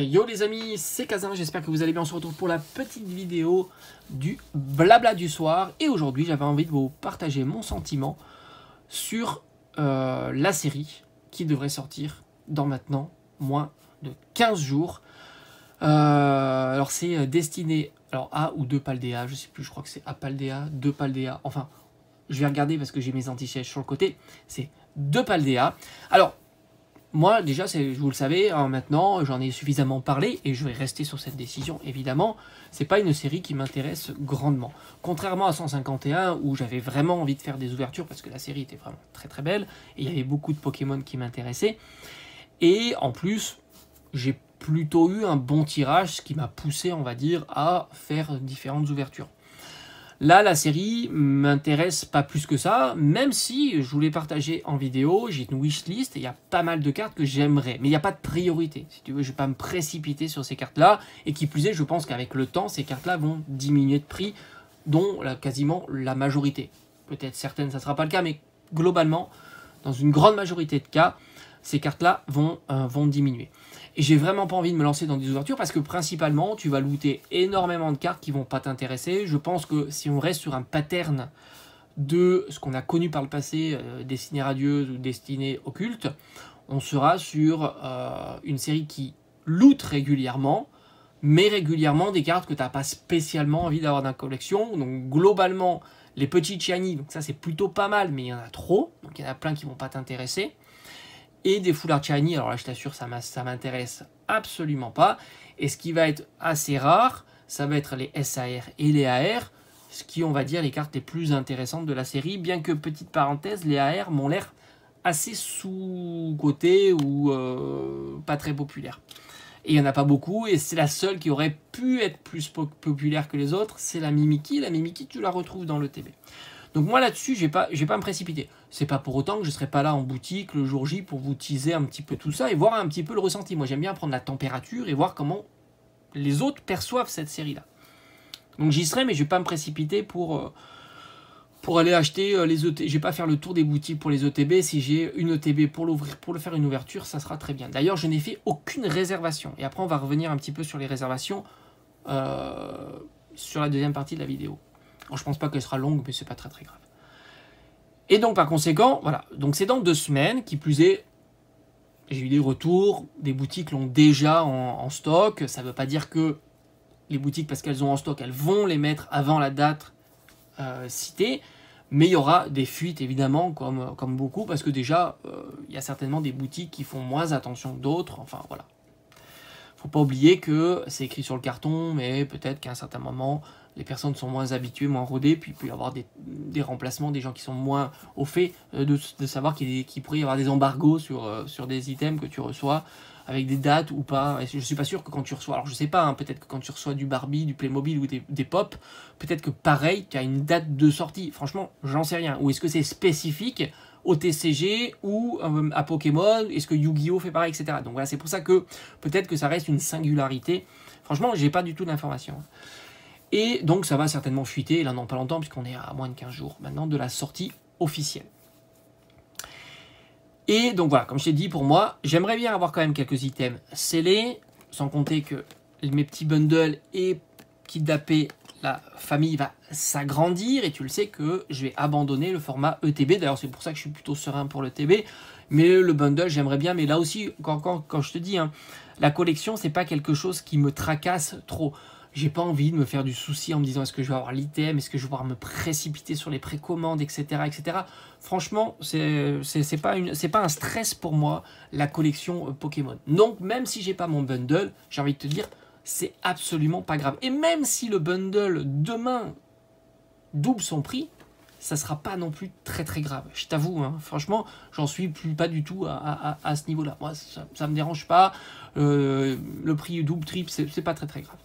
Yo les amis, c'est Kazin, j'espère que vous allez bien. On se retrouve pour la petite vidéo du blabla du soir. Et aujourd'hui, j'avais envie de vous partager mon sentiment sur la série qui devrait sortir dans maintenant moins de 15 jours. Alors c'est destiné à ou de Paldea, je sais plus, je crois que c'est à Paldea, de Paldea. Enfin, je vais regarder parce que j'ai mes anti-sièges sur le côté. C'est de Paldea. Alors, moi, déjà, vous le savez, maintenant, j'en ai suffisamment parlé et je vais rester sur cette décision, évidemment. C'est pas une série qui m'intéresse grandement. Contrairement à 151, où j'avais vraiment envie de faire des ouvertures parce que la série était vraiment très très belle et il y avait beaucoup de Pokémon qui m'intéressaient. Et en plus, j'ai plutôt eu un bon tirage, ce qui m'a poussé, on va dire, à faire différentes ouvertures. Là, la série m'intéresse pas plus que ça, même si je voulais partager en vidéo, j'ai une wishlist et il y a pas mal de cartes que j'aimerais. Mais il n'y a pas de priorité. Si tu veux, je ne vais pas me précipiter sur ces cartes-là. Et qui plus est, je pense qu'avec le temps, ces cartes-là vont diminuer de prix, dont quasiment la majorité. Peut-être certaines, ça ne sera pas le cas, mais globalement, dans une grande majorité de cas, ces cartes-là vont diminuer. Et j'ai vraiment pas envie de me lancer dans des ouvertures parce que principalement, tu vas looter énormément de cartes qui vont pas t'intéresser. Je pense que si on reste sur un pattern de ce qu'on a connu par le passé, Destinée radieuse ou Destinée occulte, on sera sur une série qui loot régulièrement, mais régulièrement des cartes que tu n'as pas spécialement envie d'avoir dans la collection. Donc globalement, les petits Chiani, donc ça c'est plutôt pas mal, mais il y en a trop. Donc il y en a plein qui vont pas t'intéresser. Et des Full Art Shiny, alors là je t'assure ça m'intéresse absolument pas. Et ce qui va être assez rare, ça va être les SAR et les AR, ce qui on va dire les cartes les plus intéressantes de la série, bien que petite parenthèse, les AR m'ont l'air assez sous-cotés ou pas très populaires. Et il n'y en a pas beaucoup, et c'est la seule qui aurait pu être plus populaire que les autres, c'est la Mimikyu. La Mimikyu, tu la retrouves dans le TB. Donc moi là-dessus, je vais pas me précipiter. C'est pas pour autant que je ne serai pas là en boutique le jour J pour vous teaser un petit peu tout ça et voir un petit peu le ressenti. Moi j'aime bien prendre la température et voir comment les autres perçoivent cette série-là. Donc j'y serai, mais je ne vais pas me précipiter pour aller acheter les ETB. Je ne vais pas faire le tour des boutiques pour les ETB. Si j'ai une ETB pour le faire une ouverture, ça sera très bien. D'ailleurs, je n'ai fait aucune réservation. Et après, on va revenir un petit peu sur les réservations sur la deuxième partie de la vidéo. Alors, je pense pas qu'elle sera longue, mais c'est pas très très grave. Et donc par conséquent, voilà. Donc c'est dans 2 semaines, qui plus est, j'ai eu des retours, des boutiques l'ont déjà en stock. Ça ne veut pas dire que les boutiques, parce qu'elles ont en stock, elles vont les mettre avant la date citée. Mais il y aura des fuites évidemment, comme beaucoup, parce que déjà, il y a certainement des boutiques qui font moins attention que d'autres. Enfin voilà. Faut pas oublier que c'est écrit sur le carton, mais peut-être qu'à un certain moment, les personnes sont moins habituées, moins rodées, puis il peut y avoir des remplacements, des gens qui sont moins au fait de savoir qu'il pourrait y avoir des embargos sur des items que tu reçois, avec des dates ou pas. Et je suis pas sûr que quand tu reçois, alors je sais pas, hein, peut-être que quand tu reçois du Barbie, du Playmobil ou des Pop, peut-être que pareil, tu as une date de sortie. Franchement, j'en sais rien. Ou est-ce que c'est spécifique au TCG ou à Pokémon, est-ce que Yu-Gi-Oh fait pareil, etc. Donc voilà, c'est pour ça que peut-être que ça reste une singularité. Franchement, j'ai pas du tout d'informations. Et donc ça va certainement fuiter, là dans pas longtemps, puisqu'on est à moins de 15 jours maintenant de la sortie officielle. Et donc voilà, comme je t'ai dit, pour moi, j'aimerais bien avoir quand même quelques items scellés, sans compter que mes petits bundles et kidnappés, la famille va s'agrandir, et tu le sais que je vais abandonner le format ETB. D'ailleurs, c'est pour ça que je suis plutôt serein pour l'ETB. Mais le bundle, j'aimerais bien. Mais là aussi, quand je te dis, hein, la collection, c'est pas quelque chose qui me tracasse trop. J'ai pas envie de me faire du souci en me disant est-ce que je vais avoir l'item, est-ce que je vais pouvoir me précipiter sur les précommandes, etc. etc. Franchement, c'est pas un stress pour moi, la collection Pokémon. Donc, même si j'ai pas mon bundle, j'ai envie de te dire, c'est absolument pas grave. Et même si le bundle demain double son prix, ça sera pas non plus très très grave. Je t'avoue, hein, franchement, j'en suis pas du tout à ce niveau-là. Moi, ça me dérange pas. Le prix double, triple, c'est pas très très grave.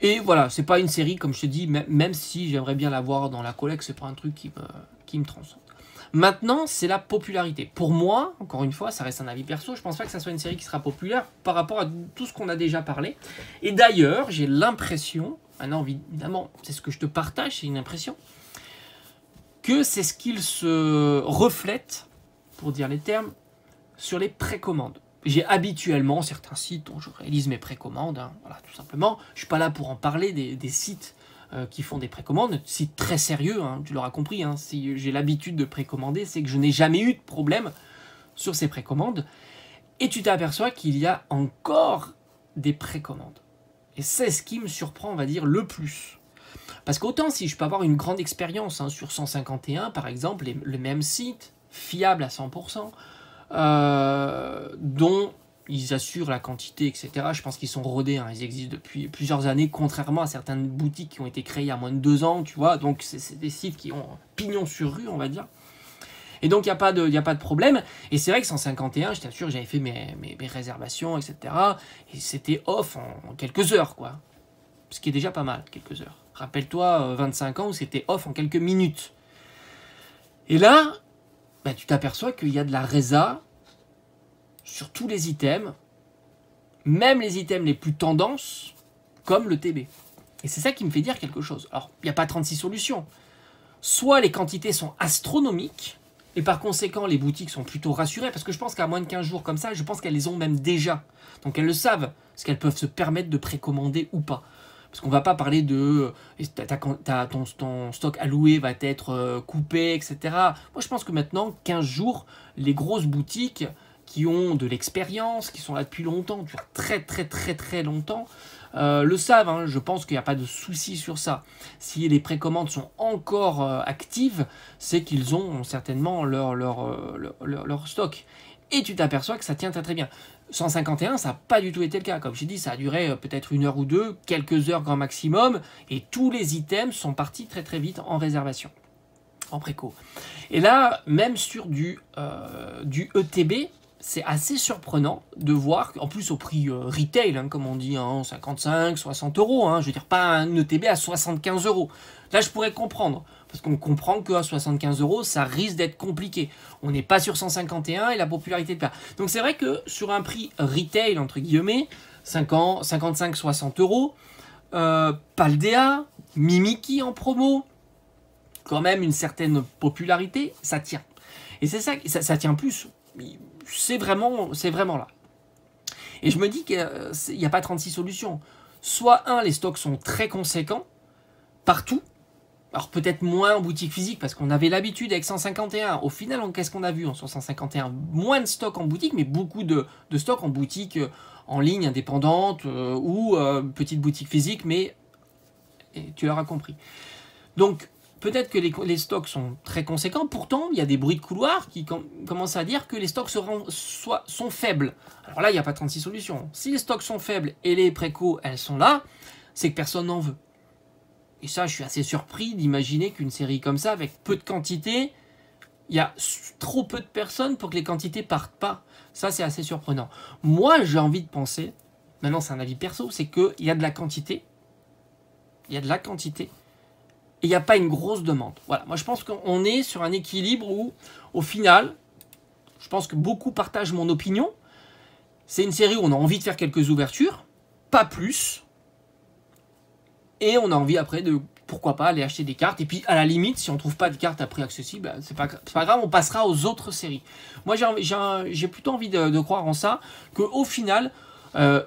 Et voilà, c'est pas une série, comme je te dis, même si j'aimerais bien la voir dans la collecte, c'est pas un truc qui me transcende. Maintenant, c'est la popularité. Pour moi, encore une fois, ça reste un avis perso, je pense pas que ça soit une série qui sera populaire par rapport à tout ce qu'on a déjà parlé. Et d'ailleurs, j'ai l'impression, maintenant évidemment, c'est ce que je te partage, c'est une impression, que c'est ce qu'il se reflète, pour dire les termes, sur les précommandes. j'ai habituellement certains sites dont je réalise mes précommandes, hein, voilà, tout simplement. Je ne suis pas là pour en parler des sites qui font des précommandes, sites très sérieux, hein, tu l'auras compris, hein, si j'ai l'habitude de précommander, c'est que je n'ai jamais eu de problème sur ces précommandes. Et tu t'aperçois qu'il y a encore des précommandes. Et c'est ce qui me surprend, on va dire, le plus. Parce qu'autant si je peux avoir une grande expérience hein, sur 151, par exemple, le même site, fiable à 100%, dont ils assurent la quantité, etc. Je pense qu'ils sont rodés, hein, ils existent depuis plusieurs années, contrairement à certaines boutiques qui ont été créées il y a moins de 2 ans, tu vois. Donc c'est des sites qui ont pignon sur rue, on va dire. Et donc, il n'y a pas de problème. Et c'est vrai que 151, je t'assure, j'avais fait mes réservations, etc. Et c'était off en quelques heures, quoi. Ce qui est déjà pas mal, quelques heures. Rappelle-toi, 25 ans où c'était off en quelques minutes. Et là, bah, tu t'aperçois qu'il y a de la résa sur tous les items, même les items les plus tendances, comme le TB. Et c'est ça qui me fait dire quelque chose. Alors, il n'y a pas 36 solutions. Soit les quantités sont astronomiques, et par conséquent, les boutiques sont plutôt rassurées, parce que je pense qu'à moins de 15 jours comme ça, je pense qu'elles les ont même déjà. Donc elles le savent, ce qu'elles peuvent se permettre de précommander ou pas. Parce qu'on ne va pas parler de ton stock alloué va être coupé, etc. Moi, je pense que maintenant, 15 jours, les grosses boutiques qui ont de l'expérience, qui sont là depuis longtemps, très longtemps, le savent, hein, je pense qu'il n'y a pas de souci sur ça. Si les précommandes sont encore actives, c'est qu'ils ont certainement leur stock. Et tu t'aperçois que ça tient très bien. 151, ça n'a pas du tout été le cas. Comme j'ai dit, ça a duré peut-être 1 heure ou 2, quelques heures grand maximum, et tous les items sont partis très vite en réservation, en préco. Et là, même sur du ETB, c'est assez surprenant de voir, en plus au prix retail, hein, comme on dit, hein, 55, 60 euros, hein, je veux dire pas un ETB à 75 euros. Là, je pourrais comprendre, parce qu'on comprend qu'à 75 euros, ça risque d'être compliqué. On n'est pas sur 151 et la popularité de perd. Donc c'est vrai que sur un prix retail, entre guillemets, 55, 60 euros, Paldea, Mimiki en promo, quand même une certaine popularité, ça tient. Et c'est ça, ça tient plus. C'est vraiment là. Et je me dis qu'il n'y a pas 36 solutions. Soit les stocks sont très conséquents, partout. Alors peut-être moins en boutique physique, parce qu'on avait l'habitude avec 151. Au final, qu'est-ce qu'on a vu en 151? Moins de stocks en boutique, mais beaucoup de stocks en boutique en ligne, indépendante, ou petite boutique physique, mais tu l'auras compris. Donc, peut-être que les stocks sont très conséquents, pourtant il y a des bruits de couloir qui commencent à dire que les stocks sont faibles. Alors là, il n'y a pas 36 solutions. Si les stocks sont faibles et les précos, elles sont là, c'est que personne n'en veut. Et ça, je suis assez surpris d'imaginer qu'une série comme ça, avec peu de quantité, il y a trop peu de personnes pour que les quantités partent pas. Ça, c'est assez surprenant. Moi, j'ai envie de penser, maintenant c'est un avis perso, c'est qu'il y a de la quantité. Il y a de la quantité. Et il n'y a pas une grosse demande. Voilà, moi je pense qu'on est sur un équilibre où, au final, je pense que beaucoup partagent mon opinion. C'est une série où on a envie de faire quelques ouvertures, pas plus. Et on a envie après de, pourquoi pas, aller acheter des cartes. Et puis à la limite, si on ne trouve pas de cartes à prix accessible, bah, c'est pas grave, on passera aux autres séries. Moi j'ai plutôt envie de croire en ça, qu'au final,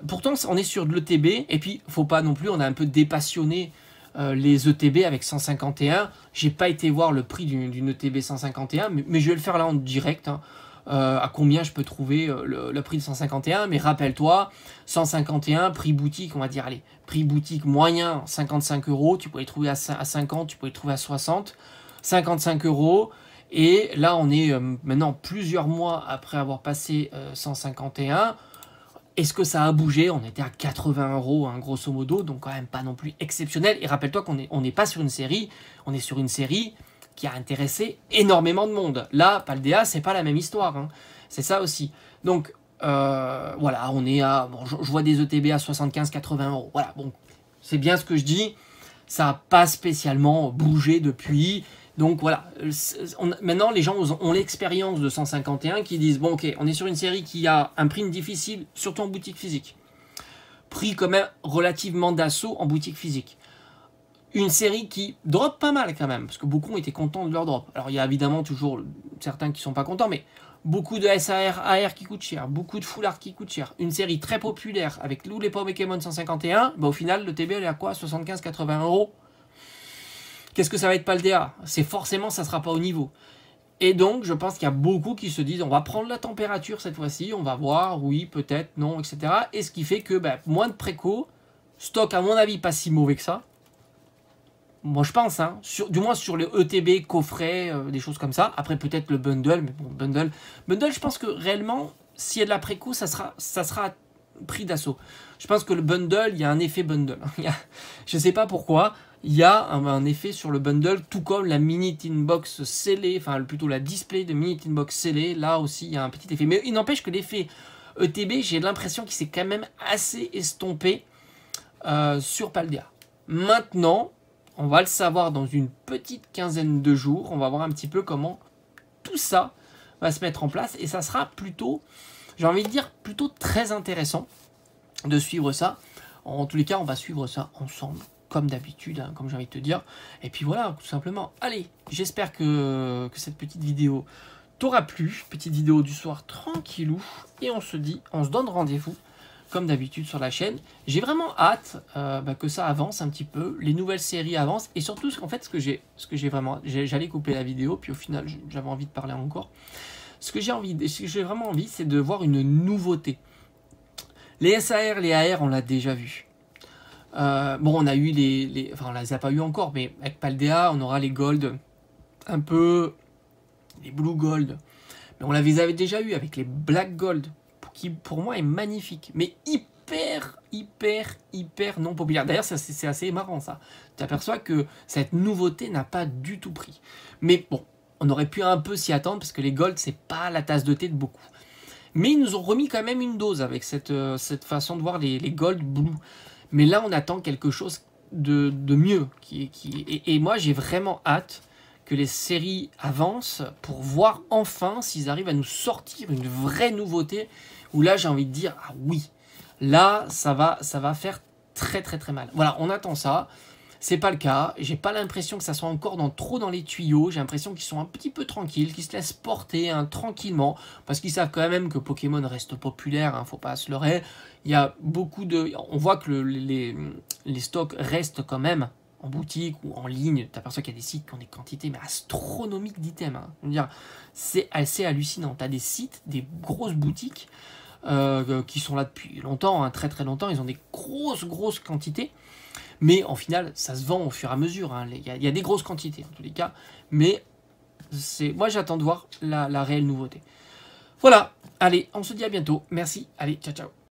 pourtant on est sur de l'ETB, et puis faut pas non plus, on a un peu dépassionné les ETB avec 151. J'ai pas été voir le prix d'une ETB 151, mais je vais le faire là en direct, hein. À combien je peux trouver le prix de 151, mais rappelle-toi, 151, prix boutique, on va dire, allez, prix boutique moyen, 55 euros, tu peux les trouver à 50, tu peux les trouver à 60, 55 euros, et là on est maintenant plusieurs mois après avoir passé 151. Est-ce que ça a bougé? On était à 80 euros, hein, grosso modo, donc quand même pas non plus exceptionnel, et rappelle-toi qu'on n'est pas sur une série, on est sur une série qui a intéressé énormément de monde. Là, Paldea, c'est pas la même histoire, hein. C'est ça aussi. Donc, voilà, on est à... Bon, je vois des ETB à 75-80 euros. Voilà, bon, c'est bien ce que je dis. Ça n'a pas spécialement bougé depuis. Donc, voilà. Maintenant, les gens ont l'expérience de 151 qui disent, bon, ok, on est sur une série qui a un prix difficile, surtout en boutique physique. Prix quand même relativement d'assaut en boutique physique. Une série qui drop pas mal quand même, parce que beaucoup ont été contents de leur drop. Alors il y a évidemment toujours certains qui sont pas contents, mais beaucoup de SAR, AR qui coûtent cher, beaucoup de full art qui coûtent cher, une série très populaire avec tous les Pokémon 151, bah au final, le TB, elle est à quoi? 75-80 euros. Qu'est-ce que ça va être Paldea? C'est forcément, ça sera pas au niveau. Et donc, je pense qu'il y a beaucoup qui se disent, on va prendre la température cette fois-ci, on va voir, oui, peut-être, non, etc. Et ce qui fait que bah, moins de préco, stock à mon avis pas si mauvais que ça. Moi je pense, hein, du moins sur les ETB, coffrets, des choses comme ça. Après peut-être le bundle, mais bon, bundle je pense que réellement, s'il y a de la préco, ça sera pris d'assaut. Je pense que le bundle, il y a un effet bundle. Je sais pas pourquoi, il y a un effet sur le bundle, tout comme la mini tin box scellée, enfin plutôt la display de mini tin box scellée, là aussi il y a un petit effet. Mais il n'empêche que l'effet ETB, j'ai l'impression qu'il s'est quand même assez estompé sur Paldea. Maintenant, on va le savoir dans une petite quinzaine de jours. On va voir un petit peu comment tout ça va se mettre en place. Et ça sera plutôt, j'ai envie de dire, plutôt très intéressant de suivre ça. En tous les cas, on va suivre ça ensemble, comme d'habitude, hein, comme j'ai envie de te dire. Et puis voilà, tout simplement. Allez, j'espère que cette petite vidéo t'aura plu. Petite vidéo du soir tranquillou. Et on se donne rendez-vous comme d'habitude sur la chaîne. J'ai vraiment hâte que ça avance un petit peu, les nouvelles séries avancent, et surtout en fait j'allais couper la vidéo, puis au final j'avais envie de parler encore. Ce que j'ai vraiment envie, c'est de voir une nouveauté. Les SAR, les AR, on l'a déjà vu. Bon, on a eu enfin on les a pas eu encore, mais avec Paldea, on aura les Gold, un peu les Blue Gold, mais on les avait déjà eu avec les Black Gold, qui pour moi est magnifique, mais hyper non populaire. D'ailleurs, c'est assez marrant ça. Tu t'aperçois que cette nouveauté n'a pas du tout pris. Mais bon, on aurait pu un peu s'y attendre, parce que les Gold, c'est pas la tasse de thé de beaucoup. Mais ils nous ont remis quand même une dose avec cette façon de voir les Gold Blue. Mais là, on attend quelque chose de mieux. Et moi, j'ai vraiment hâte que les séries avancent pour voir enfin s'ils arrivent à nous sortir une vraie nouveauté, où là j'ai envie de dire, ah oui, là ça va faire très mal. Voilà, on attend ça, c'est pas le cas, j'ai pas l'impression que ça soit encore trop dans les tuyaux, j'ai l'impression qu'ils sont un petit peu tranquilles, qu'ils se laissent porter tranquillement, parce qu'ils savent quand même que Pokémon reste populaire, hein, faut pas se leurrer, il y a beaucoup on voit que les stocks restent quand même en boutique ou en ligne. Tu aperçois qu'il y a des sites qui ont des quantités mais astronomiques d'items. Hein. C'est assez hallucinant. Tu as des sites, des grosses boutiques qui sont là depuis longtemps, hein, très longtemps. Ils ont des grosses quantités. Mais en final, ça se vend au fur et à mesure. Hein. Il y a des grosses quantités en tous les cas. Mais moi, j'attends de voir la réelle nouveauté. Voilà. Allez, on se dit à bientôt. Merci. Allez, ciao.